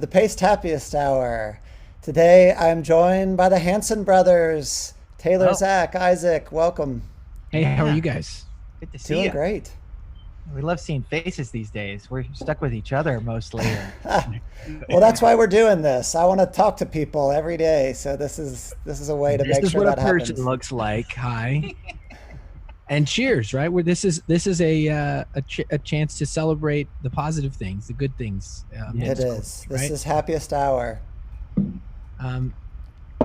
the Paced Happiest Hour. Today I'm joined by the Hanson brothers, Taylor, Oh, Zach, Isaac. Welcome. Hey, how are yeah. you guys? Good to see Doing you. great. We love seeing faces these days. We're stuck with each other mostly. Well, that's why we're doing this. I want to talk to people every day, so this is a way to This make is sure what a that person happens. looks like. Hi, and cheers! Right, where this is a chance to celebrate the positive things, the good things. It It's is. This right. is Happiest Hour. Um,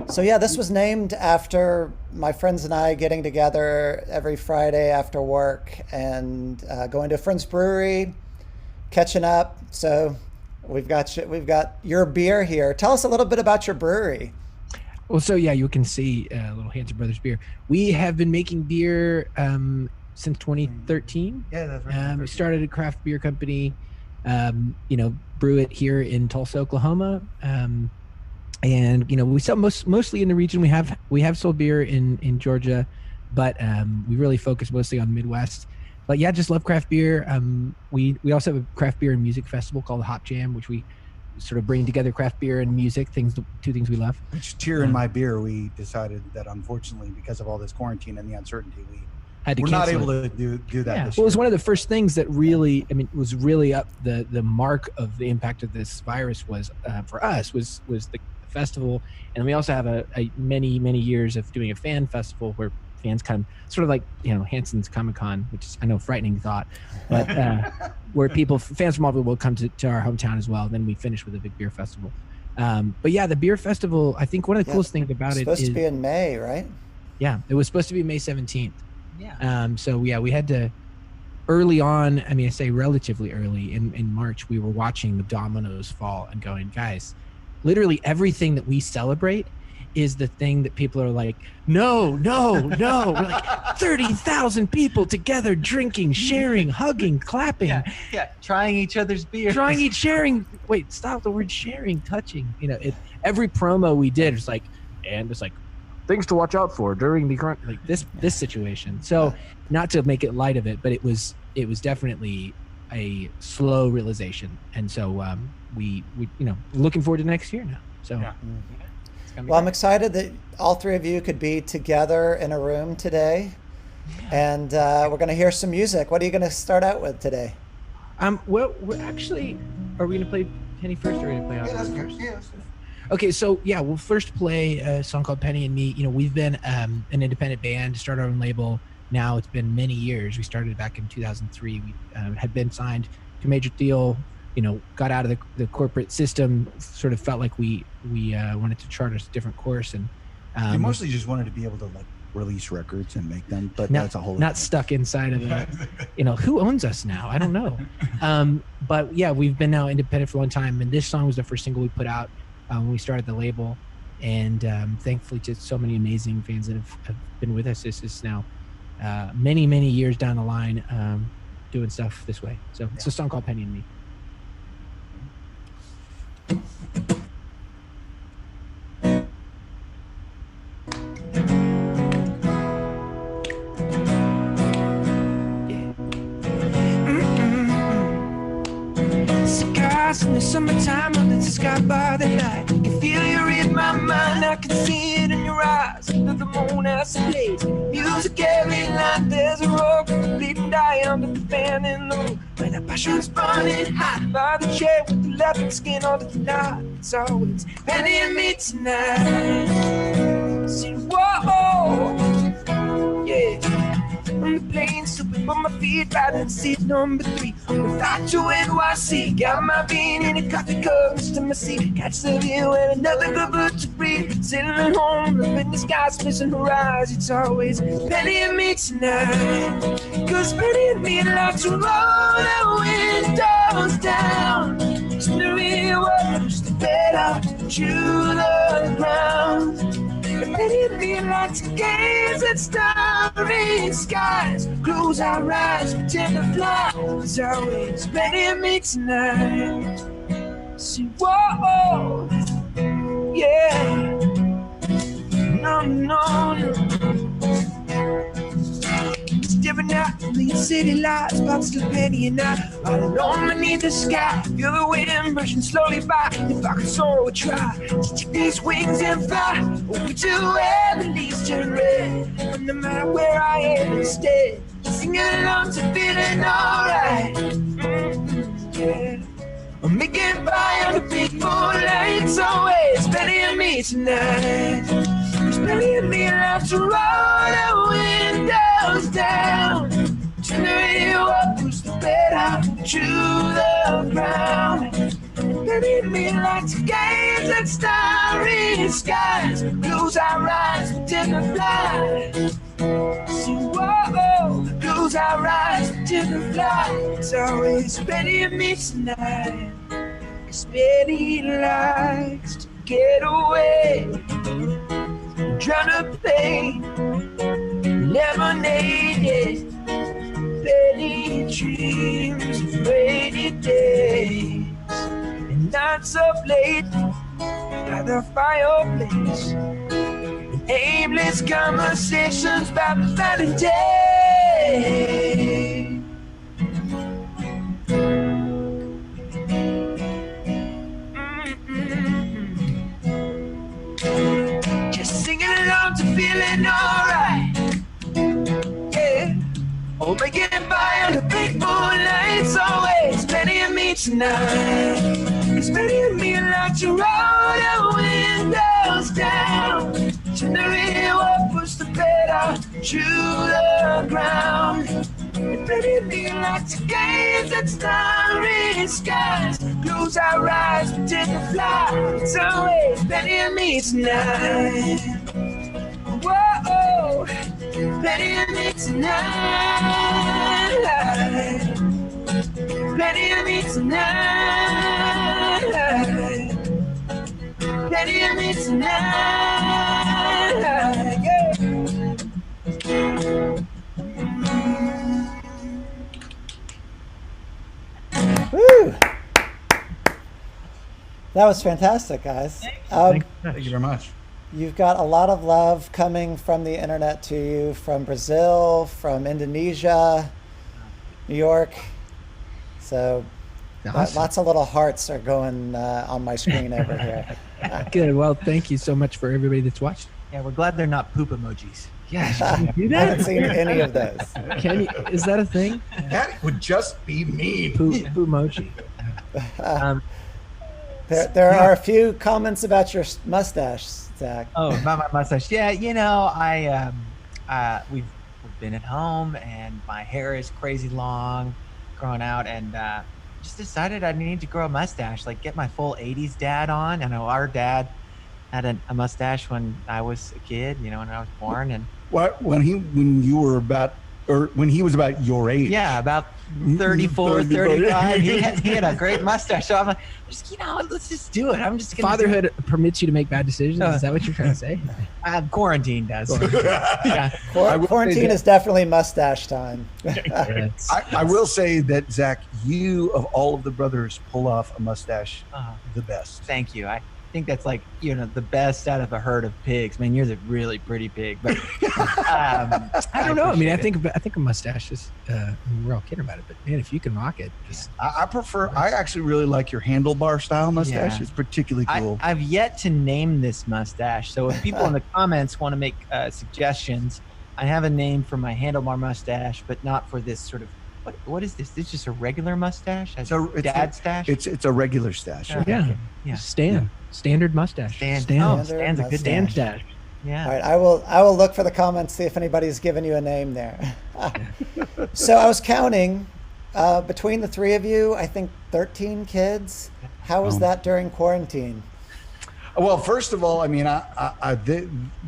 So yeah, this was named after my friends and I getting together every Friday after work and going to a friend's brewery, catching up. So we've got your beer here. Tell us a little bit about your brewery. well, so yeah, you can see little Hanson Brothers beer. We have been making beer since 2013. Yeah, that's right. We started a craft beer company. Brew it here in Tulsa, Oklahoma. And we sell mostly in the region. We have sold beer in Georgia, but we really focus mostly on the Midwest. But yeah, just love craft beer. We also have a craft beer and music festival called Hop Jam, which we sort of bring together craft beer and music, two things we love. Which tear in my beer, we decided that unfortunately, because of all this quarantine and the uncertainty, we're not able to do that. Yeah, This well, it was year. one of the first things that really, was really up the mark of the impact of this virus was for us was the festival. And we also have a many years of doing a fan festival where fans come sort of like Hanson's Comic-Con, which is, I know, a frightening thought, but where fans from all over the world come to our hometown as well. And then we finish with a big beer festival. But yeah, the beer festival, I think one of the coolest things about it Supposed is to be in May, right? yeah, it was supposed to be May 17th. Yeah. So yeah, we had to early on. I say relatively early in March, we were watching the dominoes fall and going, guys, literally everything that we celebrate is the thing that people are like, no. We're like 30,000 people together, drinking, sharing, hugging, clapping, Yeah. Trying each other's beer. sharing. Wait, stop the word sharing, touching. Every promo we did was like, and it's like things to watch out for during the current this situation. So not to make it light of it, but it was definitely a slow realization. And so we looking forward to next year now. So Yeah. it's gonna be Well, I'm great. excited that all three of you could be together in a room today. And we're going to hear some music. What are you going to start out with today? Well, we're actually, are we gonna play Penny first, or are we gonna play Autumn first? Okay, so yeah, we'll first play a song called Penny and Me. We've been an independent band, started our own label. Now it's been many years. We started back in 2003. We had been signed to a major deal, got out of the corporate system, sort of felt like we wanted to chart a different course. And We mostly just wanted to be able to release records and make them, but not, that's a whole not stuck inside of who owns us now? I don't know. But yeah, we've been now independent for a long time. And this song was the first single we put out when we started the label. And thankfully to so many amazing fans that have been with us, this is now many years down the line doing stuff this way. So it's a song called Penny and Me. Cigars in the summertime under the sky by the night. I can feel you in my mind, I can see it in your eyes. Under the moon as it plays music every night. There's a rope bleeding die under the fan in the room. When the passion's burning hot by the chair with the leopard skin on the night. It's always Penny and me tonight. See, whoa, yeah. On the plane, slipping on my feet, riding seat number 3. Without you, NYC, got my bean in a coffee cup, to my seat. Catch the view and another good book to read. Sitting at home, living the skies, missing her eyes. It's always Penny and me tonight. Cause Penny and me like to roll the windows down. Just the real world, just the bed out to the ground. Penny and me like to gaze at starry skies. Close our eyes, pretend to fly. It's always Penny and me tonight. See, whoa, yeah. No. Staring looking out the city lights, but still penny and I riding on beneath the sky. Feel the wind brushing slowly by. If I could soar, I would try to take these wings and fly over to where the leaves turn red. And no matter where I am instead, singing along to feeling alright. Yeah. I'm making by on the big moonlight. It's always Benny and me tonight. It's Benny and me love to roll the windows down. Turn the radio up, push the bed out to the ground. Benny and me like to gaze at starry skies. Close our eyes, pretend to fly. So whoa, close our eyes, pretend to fly. It's always Benny and me tonight. 'Cause Benny likes to get away, drown the pain, lemonade, yeah. Benny dreams of rainy days and nights of late by the fireplace, and aimless conversations about the Valentine. Just singing along to feeling alright. Yeah. Oh, making by on the big moonlight. It's always Benny and me tonight. 'Cause Benny and me like to roll the windows down. Turn the radio up, push the bed out to the ground. And Benny and me like to gaze at starry skies. Close our eyes, pretend to fly. It's always Benny and me tonight. Whoa, Benny and me tonight. Benny and me tonight. Benny and me tonight. Yeah. Woo! That was fantastic, guys. Thank you very much. You've got a lot of love coming from the internet to you, from Brazil, from Indonesia, New York. So Awesome. lots of little hearts are going on my screen over here. Good. Well, thank you so much for everybody that's watched. Yeah, we're glad they're not poop emojis. Yeah, can you do I haven't that? seen any of those. Can you, is that a thing? That would just be mean. Poo emoji. There are a few comments about your mustache, Zach. Oh, about my mustache. Yeah, we've been at home and my hair is crazy long, growing out, and just decided I need to grow a mustache, like get my full 80s dad on. I know our dad had a mustache when I was a kid, when I was born. And When he was about your age? yeah, about 34, 35. He had a great mustache. So I'm like, let's just do it. I'm just gonna Fatherhood permits you to make bad decisions. Is that what you're trying to say? Quarantine does. Yeah. Quarantine is definitely mustache time. I will say that, Zach, you of all of the brothers pull off a mustache the best. Thank you. I think that's like the best out of a herd of pigs. Man, you're the really pretty pig, but I don't know. I mean, I think a mustache is. We're all kidding about it, but man, if you can rock it, just. I actually really like your handlebar style mustache. Yeah. It's particularly cool. I've yet to name this mustache, so if people in the comments want to make suggestions, I have a name for my handlebar mustache, but not for this sort of. What is this? This is just a regular mustache? It's dad stash? It's a regular stash. Okay. Yeah. Standard mustache. Stand's a good Stand stash. Yeah. All right, I will look for the comments, see if anybody's given you a name there. So I was counting between the three of you, I think 13 kids. How was that during quarantine? Well, first of all, I mean,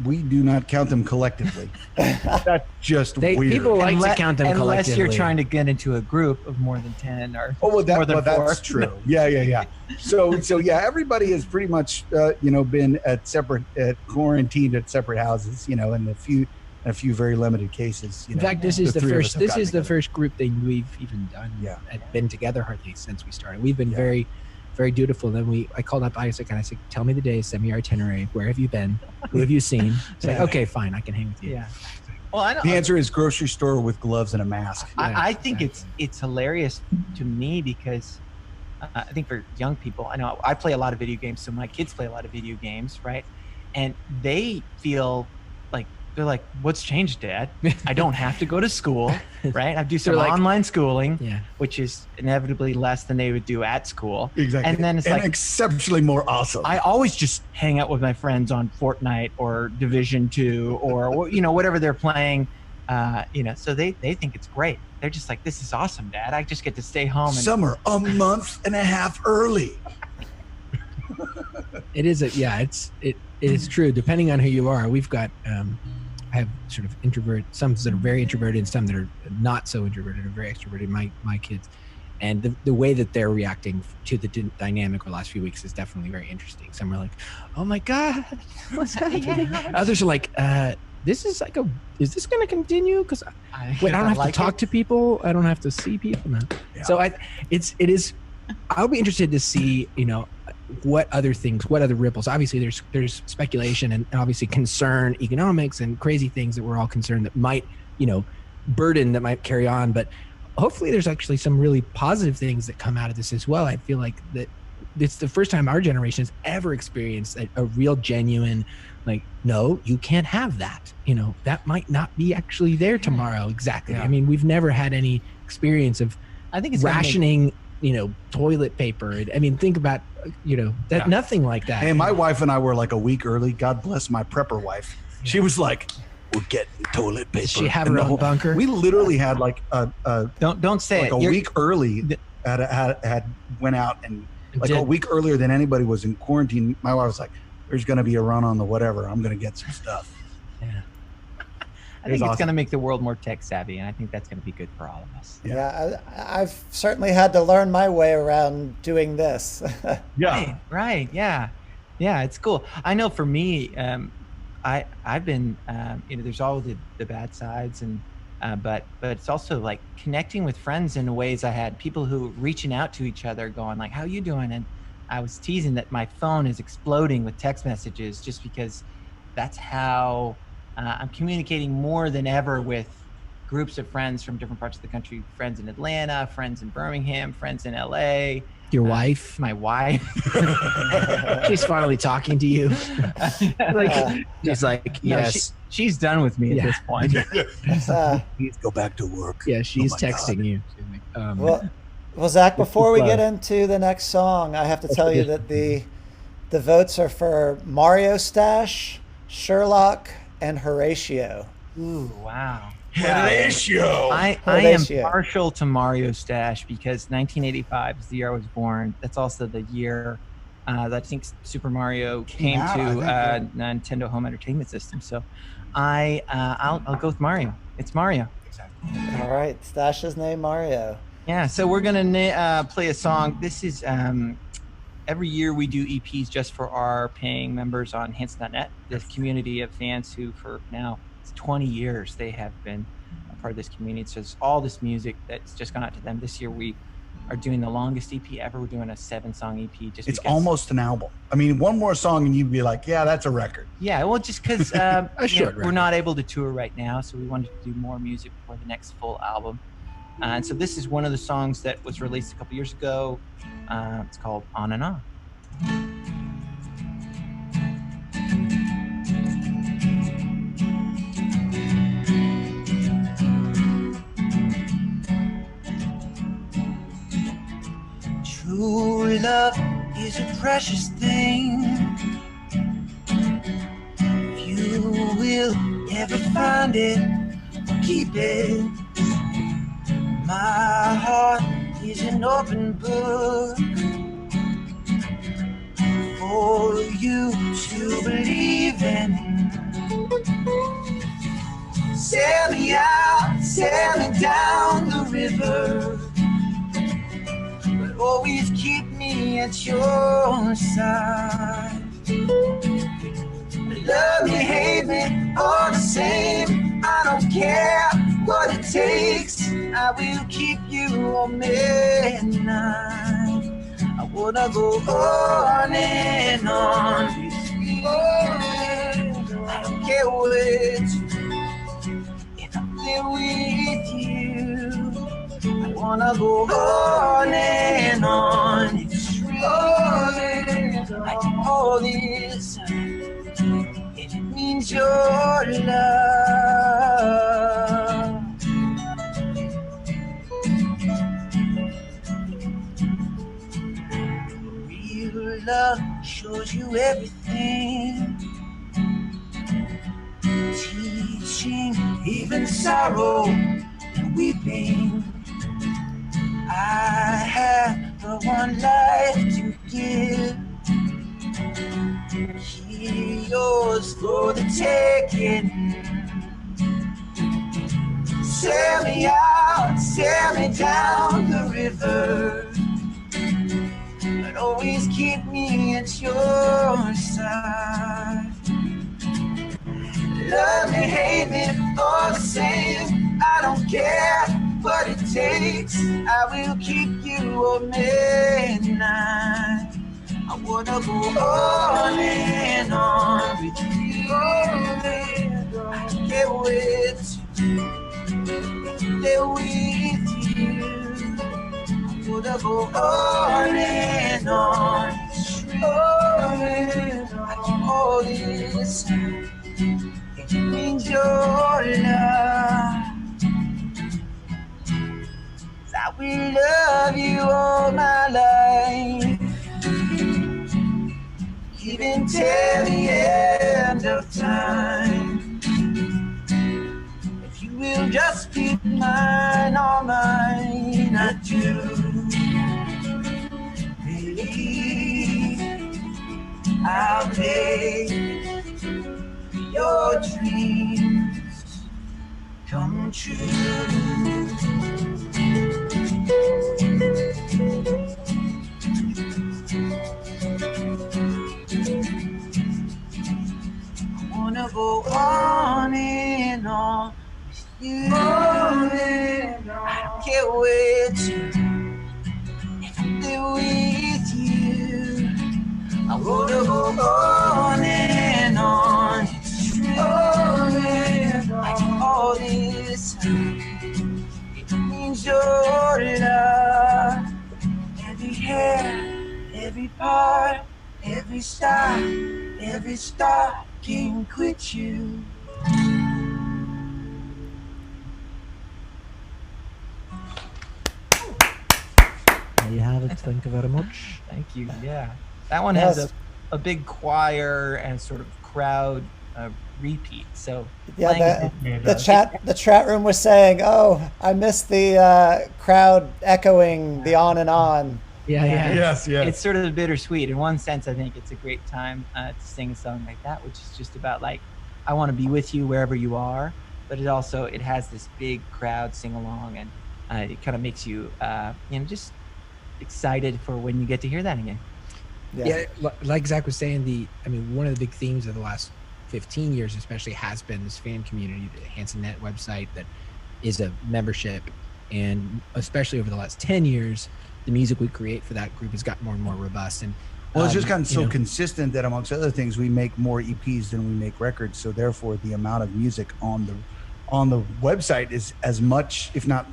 we do not count them collectively. That's just weird. People like to count them collectively. Unless you're trying to get into a group of more than 10 or more than 4. That's true. Yeah. So yeah, everybody has pretty much, been quarantined at separate houses, in a few very limited cases. In fact, this is the first group thing we've even done. Yeah, been together hardly since we started. We've been very, very dutiful. Then I called up Isaac and I said, "Tell me the day, send me your itinerary. Where have you been? Who have you seen?" It's like, okay, fine, I can hang with you. Yeah. Well, I know. The answer is grocery store with gloves and a mask. I think it's hilarious to me because I think for young people, I know I play a lot of video games, so my kids play a lot of video games, right? And they feel like they're like, "What's changed, Dad? I don't have to go to school, right? I do some online schooling, which is inevitably less than they would do at school. Exactly, and then it's like exceptionally more awesome. I always just hang out with my friends on Fortnite or Division 2 or whatever they're playing." So they think it's great. They're just like, "This is awesome, Dad. I just get to stay home." Summer a month and a half early. It is it is true. Depending on who you are, we've got I have sort of some that are very introverted and some that are not so introverted or very extroverted. My kids, and the way that they're reacting to the dynamic over the last few weeks is definitely very interesting. Some are like, "Oh my God, what's happening?" Others are like, is this going to continue? Because I don't have to talk to people. I don't have to see people now. Yeah. So it is. I'll be interested to see, what other ripples. Obviously, there's speculation and obviously concern, economics and crazy things that we're all concerned that might, burden that might carry on. But hopefully, there's actually some really positive things that come out of this as well. I feel like that it's the first time our generation has ever experienced a real genuine, like, no, you can't have that. That might not be actually there tomorrow. Exactly. Yeah. I mean, we've never had any experience of, I think it's rationing, toilet paper. I mean, think about, nothing like that. Hey, my wife and I were like a week early. God bless my prepper wife. Yeah. She was like, "We're getting toilet paper." Does she have her own bunker? We literally had like don't say like it. A week early had went out and like a week earlier than anybody was in quarantine. My wife was like, "There's going to be a run on the whatever. I'm going to get some stuff." Yeah. I think it's going to make the world more tech savvy, and I think that's going to be good for all of us. Yeah, I've certainly had to learn my way around doing this. Yeah. Right. Yeah. Yeah, it's cool. I know for me, I've been, there's all the bad sides, and but it's also like connecting with friends in ways I had people who reaching out to each other, going like, "How you doing?" And I was teasing that my phone is exploding with text messages just because that's how I'm communicating more than ever with groups of friends from different parts of the country, friends in Atlanta, friends in Birmingham, friends in LA. Your wife? My wife. She's finally talking to you. She's like, yes. She's done with me at this point. Please go back to work. Yeah, she's texting you. Well, Zach, before we get into the next song, I have to tell you that the votes are for Mario Stash, Sherlock, and Horatio. Ooh, wow. Horatio. I am partial to Mario Stash because 1985 is the year I was born. That's also the year that I think Super Mario came to Nintendo Home Entertainment System. So I'll go with Mario. It's Mario. Exactly. All right, Stash's name Mario. Yeah, so we're gonna play a song. This is every year we do EPs just for our paying members on Hanson.net, this community of fans who for now 20 years they have been a part of this community. So it's all this music that's just gone out to them. This year we are doing the longest EP ever. We're doing a 7-song EP. It's almost an album. I mean, one more song and you'd be like, yeah, that's a record. Yeah, well, just because we're not able to tour right now, so we wanted to do more music for the next full album. And so this is one of the songs that was released a couple years ago. It's called On and On. True love is a precious thing. If you will ever find it, keep it. My heart is an open book for you to believe in. Sail me out, sail me down the river, but always keep me at your side. Love me, hate me, all the same. I don't care what it takes. I will keep you all midnight. I wanna go on and on with you. I don't care which wanna go on and on. It's true. Like all this, and it means your love. Real love shows you everything, teaching even sorrow and weeping. I have the one life to give. Here yours for the taking. Sail me out, sail me down the river, but always keep me at your side. Love me, hate me, all the same. I don't care what it takes. I will keep you all midnight. I wanna go on and on with you. I can't wait to stay with you. I wanna go on and on. Like all this, it means your love. I will love you all my life, even till the end of time. If you will just be mine, all mine, I do believe I'll make your dreams come true. I wanna go on and on with you. I can't wait to be with you. I wanna go on and on. It's true. Like all this, it means your love. Every hair, every part, every star can't quit you. There you have it. Thank you very much. Thank you. Yeah, that one Yes. has a big choir and sort of crowd repeat. So Yeah, playing the chat room was saying, "Oh, I missed the crowd echoing the on and on." Yeah, yeah. Yes, yes. it's sort of bittersweet. In one sense, I think it's a great time to sing a song like that, which is just about like, I want to be with you wherever you are. But it has this big crowd sing along, and it kind of makes you, just excited for when you get to hear that again. Yeah, like Zach was saying, one of the big themes of the last 15 years especially has been this fan community, the Hanson Net website that is a membership, and especially over the last 10 years, the music we create for that group has gotten more and more robust. And Well, it's just gotten so consistent that amongst other things, we make more EPs than we make records. So therefore, the amount of music on the website is as much, if not,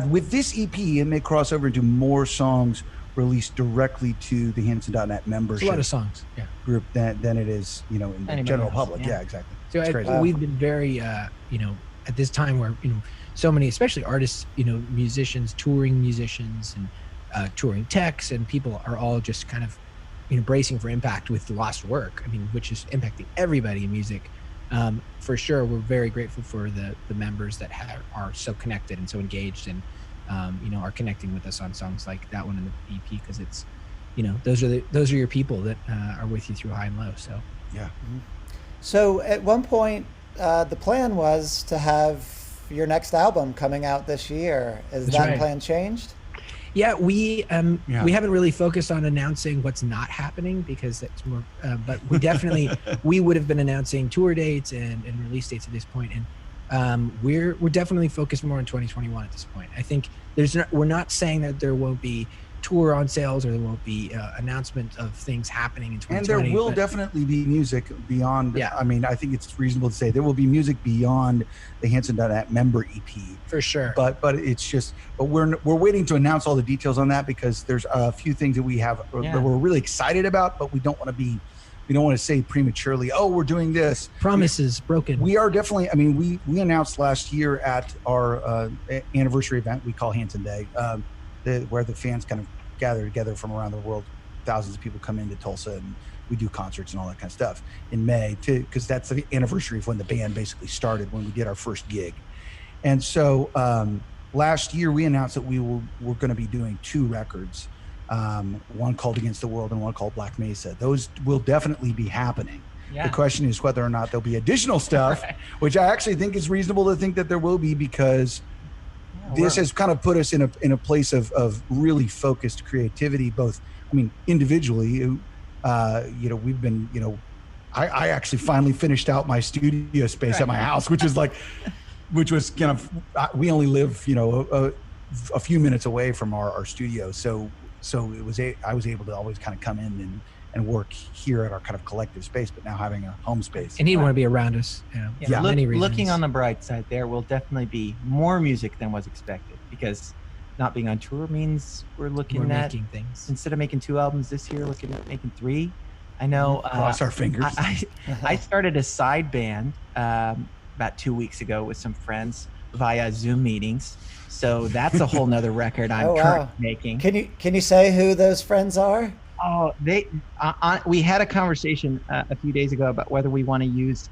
with this EP, it may cross over into more songs released directly to the Hanson.net membership. It's a lot of songs, yeah, group than it is, in the Anybody general else, public. yeah. Yeah, exactly. So It's crazy. we've been very, at this time where, so many, especially artists, musicians, touring musicians and touring techs and people are all just kind of, bracing for impact with the lost work. Which is impacting everybody in music. For sure, we're very grateful for the members that are so connected and so engaged and, are connecting with us on songs like that one in the EP, because it's, those are your people that are with you through high and low. So Yeah. So at one point, the plan was to have your next album coming out this year. Is That's that right. plan changed? yeah, we haven't really focused on announcing what's not happening, because that's more, but we definitely, we would have been announcing tour dates and release dates at this point. And we're definitely focused more on 2021 at this point. I think we're not saying that there won't be tour on sales, or there won't be announcement of things happening in 2020. And there will definitely be music beyond. Yeah. I mean, I think it's reasonable to say there will be music beyond the Hanson.net member EP. For sure. But it's just, but we're waiting to announce all the details on that, because there's a few things that we have that we're really excited about, but we don't want to say prematurely, oh, we're doing this. Promises broken. We are definitely, I mean, we announced last year at our anniversary event we call Hanson Day, where the fans kind of gather together from around the world. Thousands of people come into Tulsa, and we do concerts and all that kind of stuff in May, because that's the anniversary of when the band basically started, when we did our first gig. And so last year we announced that we're going to be doing 2 records, one called Against the World and one called Black Mesa. Those will definitely be happening. Yeah. The question is whether or not there'll be additional stuff, right, which I actually think is reasonable to think that there will be, because this has kind of put us in a place of really focused creativity, both, I mean, individually, we've been, I actually finally finished out my studio space at my house, which was kind of, we only live, a few minutes away from our studio. So I was able to always kind of come in and work here at our kind of collective space, but now having a home space. And he'd want to be around us. Yeah. Looking on the bright side, there will definitely be more music than was expected, because not being on tour means we're making things. Instead of making 2 albums this year, looking at making 3. I know. Cross our fingers. I started a side band about 2 weeks ago with some friends via Zoom meetings. So that's a whole nother record I'm currently making. Can you say who those friends are? Oh, we had a conversation a few days ago about whether we want to use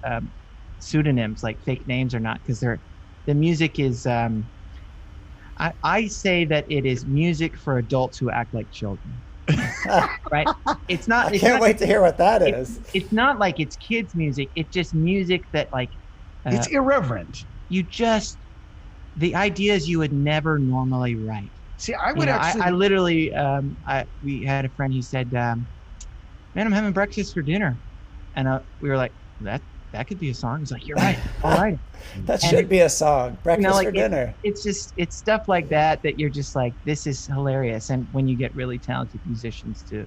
pseudonyms, like fake names, or not, because the music is. I say that it is music for adults who act like children. Right? It's not. I can't wait to hear what that is. It's not like it's kids' music. It's just music that, like, it's irreverent. The ideas you would never normally write. See, I would actually. I literally, we had a friend. He said, "Man, I'm having breakfast for dinner," and we were like, "That could be a song." He's like, "You're right. All right." That should be a song. Breakfast for dinner. It's stuff like that you're just like, this is hilarious. And when you get really talented musicians to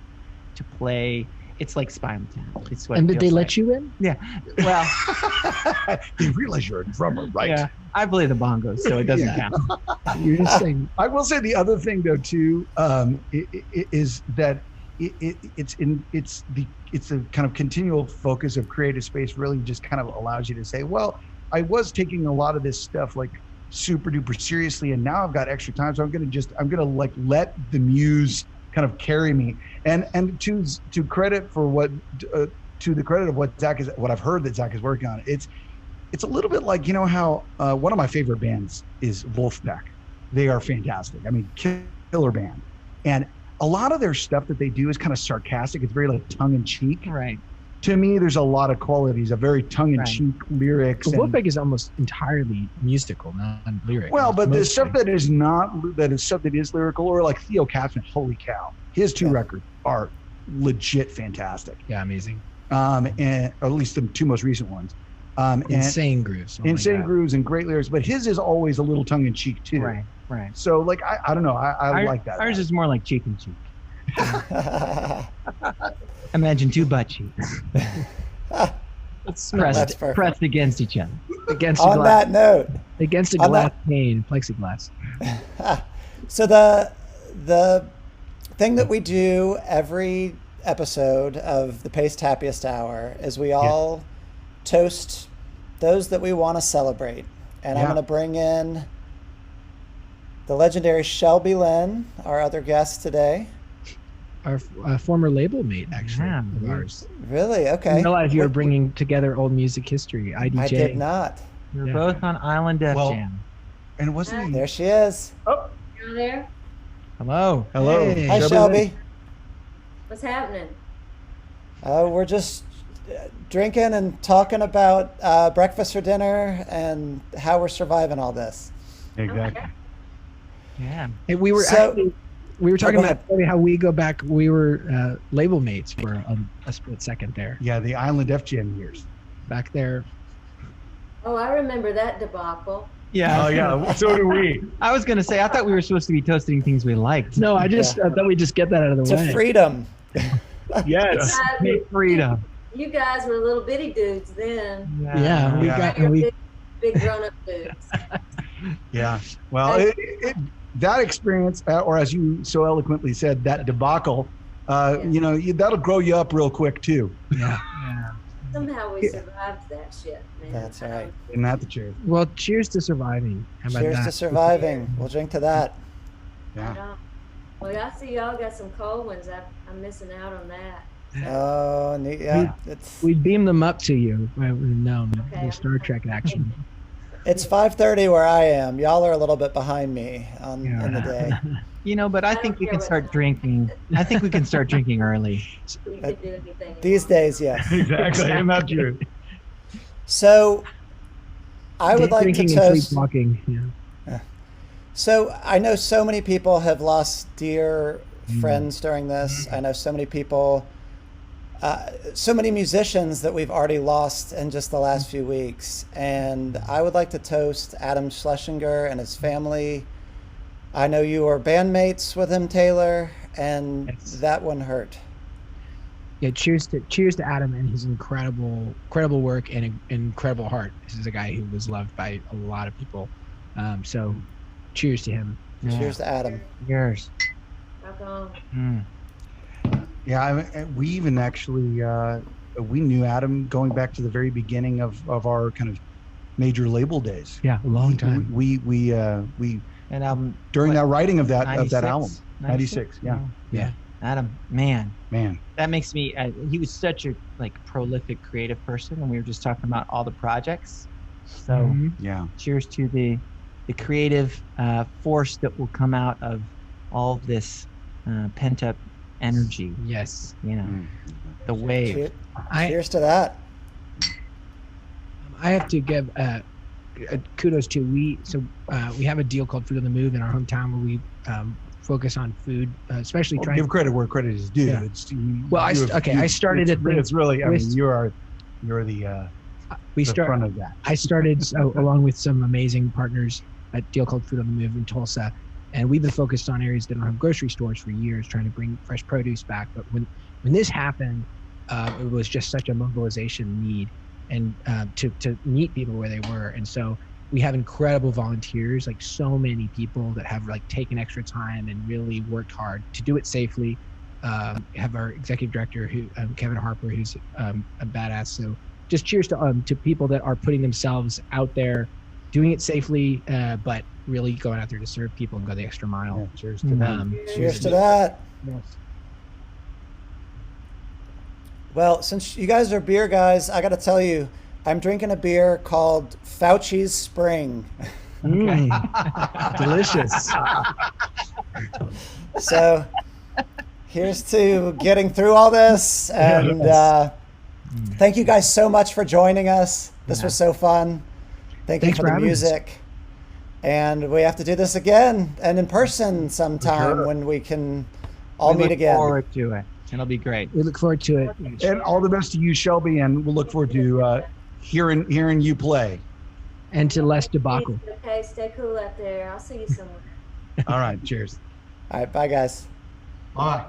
play, it's like Spinal Tap. It's what. And did they let you in? Yeah. Well, you realize you're a drummer, right? Yeah. I play the bongos, so it doesn't count. You're just saying. I will say the other thing though too is that it's a kind of continual focus of creative space. Really, just kind of allows you to say, well, I was taking a lot of this stuff like super duper seriously, and now I've got extra time, so I'm gonna like let the muse kind of carry me. And to credit for what to the credit of what I've heard that Zach is working on, it's a little bit like, how one of my favorite bands is Wolfpack. They are fantastic. I mean, killer band. And a lot of their stuff that they do is kind of sarcastic. It's very like tongue in cheek. Right. To me, there's a lot of qualities, a very tongue in cheek lyrics. Wolfpack is almost entirely musical, not lyric. Well, but the stuff that is stuff that is lyrical, or like Theo Katzman, holy cow, his 2 records are legit fantastic. Yeah, amazing. And at least the 2 most recent ones. Insane grooves. Insane grooves and great lyrics, but his is always a little tongue in cheek too. Right. So like, I don't know. I like that. Ours is more like cheek and cheek. Imagine 2 butt cheeks. Pressed against each other. On that note. Against a glass pane, plexiglass. So the thing that we do every episode of the Paste Happiest Hour is we all toast those that we want to celebrate. And I'm going to bring in the legendary Shelby Lynn, our other guest today. Our former label mate, actually, of ours. Really? Okay. I didn't realize you were bringing together old music history. IDJ. I did not. We're both on Island Def Jam. And wasn't he? There she is. Oh, you're there? Hello. Hey. Hi, Shelby. What's happening? We're just drinking and talking about breakfast for dinner and how we're surviving all this. Exactly. Okay. Yeah. Hey, we were talking about how we go back. We were label mates for a split second there. Yeah, the Island Def Jam years. Back there. Oh, I remember that debacle. Yeah. Oh yeah, so do we. I was gonna say I thought we were supposed to be toasting things we liked. No, I thought we'd just get that out of the To way. freedom. Yes. Hey, freedom. You guys were little bitty dudes then. Yeah, we Yeah. got You're we big grown-up dudes. Yeah. Well, that experience, or as you so eloquently said, that debacle, that'll grow you up real quick too. yeah. Somehow we survived that shit, man. That's right. Isn't that the truth? Well, cheers to surviving. How about Cheers that? to surviving. We'll drink to that. I Yeah. know. Well, I see y'all got some cold ones. I'm missing out on that. Oh, neat. Yeah. It's We beam them up to you. No, Okay. the Star Trek action. it's 5:30 where I am. Y'all are a little bit behind me in the day. But I think we can start drinking. I think we can start drinking early. You can do anything. These days, yes. Exactly. Isn't that true? So I would like Drinking to and toast. sleepwalking. Yeah. So I know so many people have lost dear friends during this. I know so many people, so many musicians that we've already lost in just the last few weeks. And I would like to toast Adam Schlesinger and his family. I know you were bandmates with him, Taylor, and Yes. that one hurt. Yeah, cheers to Adam and his incredible work and incredible heart. This is a guy who was loved by a lot of people. So cheers to him. Cheers to Adam. Yours. Rock on. Yeah, we even actually we knew Adam going back to the very beginning of our kind of major label days. Yeah, a long time. We And during what, that writing of that 96? album, 96. Yeah, Oh, Yeah. Adam, man, man. that makes me. He was such a prolific creative person, and we were just talking about all the projects. So Mhm. Yeah. cheers to the creative force that will come out of all of this pent up energy. Yes. The wave. Cheers to that. I have to give kudos to we have a deal called Food on the Move in our hometown where we focus on food, especially trying. Give credit where credit is due. Yeah. I started at It's really. I mean, you're the front of that. I started along with some amazing partners a deal called Food on the Move in Tulsa, and we've been focused on areas that don't have grocery stores for years, trying to bring fresh produce back. But when this happened, it was just such a mobilization need, and to meet people where they were. And so we have incredible volunteers, like so many people that have taken extra time and really worked hard to do it safely. Have our executive director, Kevin Harper, who's a badass. So just cheers to people that are putting themselves out there, doing it safely, but really going out there to serve people and go the extra mile. Yeah, cheers to them. Cheers to that. Yes. Well, since you guys are beer guys, I got to tell you, I'm drinking a beer called Fauci's Spring. Delicious. So here's to getting through all this. And thank you guys so much for joining us. This was so fun. Thanks you for the having us. music. And we have to do this again and in person sometime when we can all meet again. Look forward to it. It'll be great. We look forward to it. And all the best to you, Shelby, and we'll look forward to hearing you play. And to less debacle. Okay, stay cool out there. I'll see you somewhere. All right, cheers. All right, bye guys. All right.